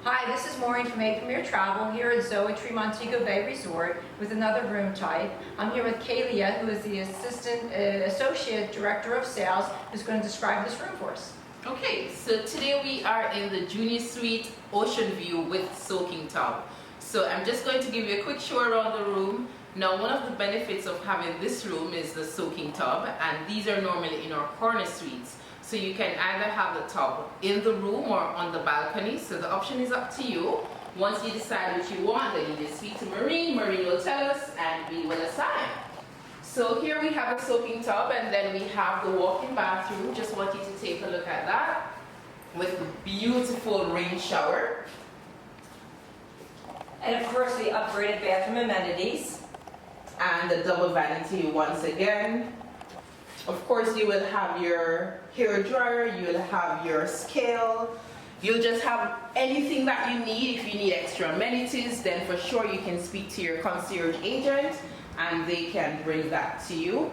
Hi, this is Maureen from A Premier Travel here at Zoetry Montego Bay Resort with another room type. I'm here with Kalia, who is the Associate Director of Sales, who's going to describe this room for us. Okay, so today we are in the Junior Suite Ocean View with soaking tub. So I'm just going to give you a quick show around the room. Now, one of the benefits of having this room is the soaking tub, and these are normally in our corner suites. So you can either have the tub in the room or on the balcony, so the option is up to you. Once you decide what you want, then you just speak to Maureen. Maureen will tell us and we will assign. So here we have a soaking tub, and then we have the walk-in bathroom. Just want you to take a look at that, with a beautiful rain shower. And of course, the upgraded bathroom amenities. And the double vanity once again. Of course, you will have your hair dryer, you will have your scale. You'll just have anything that you need. If you need extra amenities, then for sure you can speak to your concierge agent and they can bring that to you.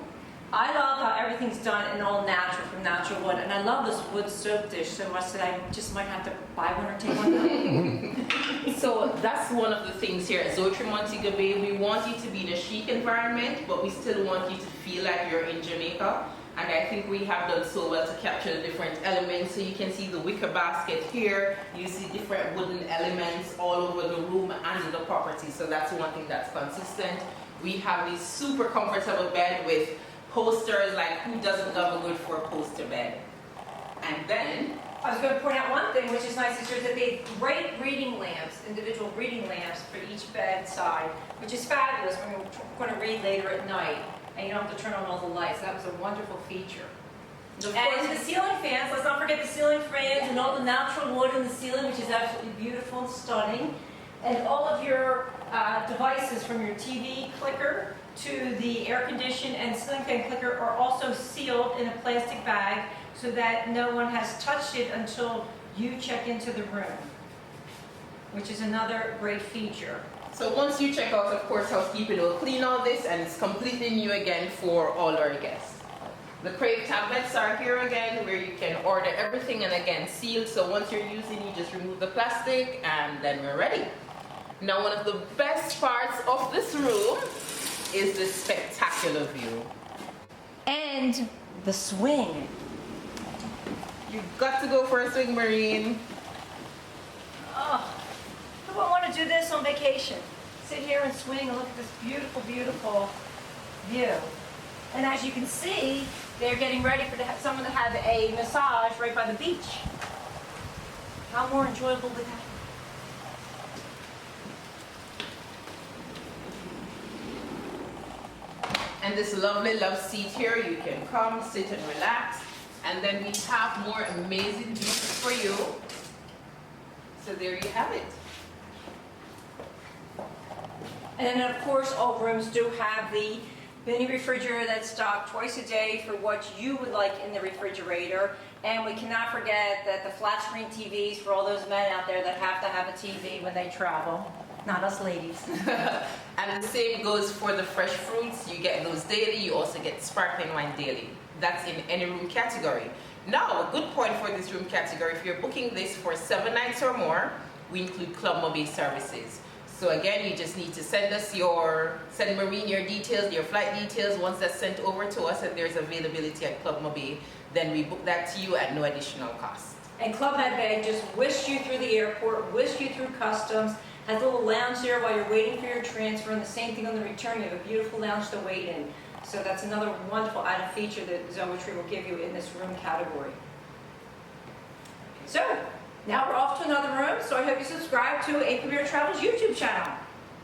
I love how everything's done in all natural, from natural wood, and I love this wood soap dish so much that I just might have to buy one or take one home. So that's one of the things here at Zoetry Montego Bay. We want you to be in a chic environment, but we still want you to feel like you're in Jamaica. And I think we have done so well to capture the different elements. So you can see the wicker basket here. You see different wooden elements all over the room and the property. So that's one thing that's consistent. We have this super comfortable bed with posters, like who doesn't love a good four-poster bed? And then I was going to point out one thing which is nice is that they have great reading lamps, individual reading lamps for each bedside, which is fabulous when you're going to read later at night and you don't have to turn on all the lights. That was a wonderful feature. And the ceiling fans, let's not forget the ceiling fans and all the natural wood in the ceiling, which is absolutely beautiful and stunning. And all of your devices, from your TV clicker to the air condition and ceiling fan clicker, are also sealed in a plastic bag so that no one has touched it until you check into the room, which is another great feature. So once you check out, of course, housekeeping will clean all this and it's completely new again for all our guests. The crave tablets are here again, where you can order everything, and again sealed, so once you're using, you just remove the plastic and then we're ready. Now, one of the best parts of this room is this spectacular view. And the swing. You've got to go for a swing, Maureen. Oh, who would want to do this on vacation? Sit here and swing and look at this beautiful, beautiful view. And as you can see, they're getting ready for someone to have a massage right by the beach. How more enjoyable would that be? And this lovely love seat here, you can come, sit and relax. And then we have more amazing views for you. So there you have it. And then of course all rooms do have the mini refrigerator that's stocked twice a day for what you would like in the refrigerator. And we cannot forget that the flat screen TVs for all those men out there that have to have a TV when they travel. Not us ladies. And the same goes for the fresh fruits. You get those daily. You also get sparkling wine daily. That's in any room category. Now, a good point for this room category, if you're booking this for 7 nights or more, we include Club Mobile services. So again, you just need to send Maureen your details, your flight details. Once that's sent over to us and there's availability at Club Mobile, then we book that to you at no additional cost. And Club Med Bay just whisks you through the airport, whisks you through customs, has a little lounge there while you're waiting for your transfer, and the same thing on the return. You have a beautiful lounge to wait in. So that's another wonderful added feature that Zoetry will give you in this room category. So, now we're off to another room, so I hope you subscribe to A Premier Travel's YouTube channel.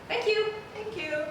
Thank you. Thank you.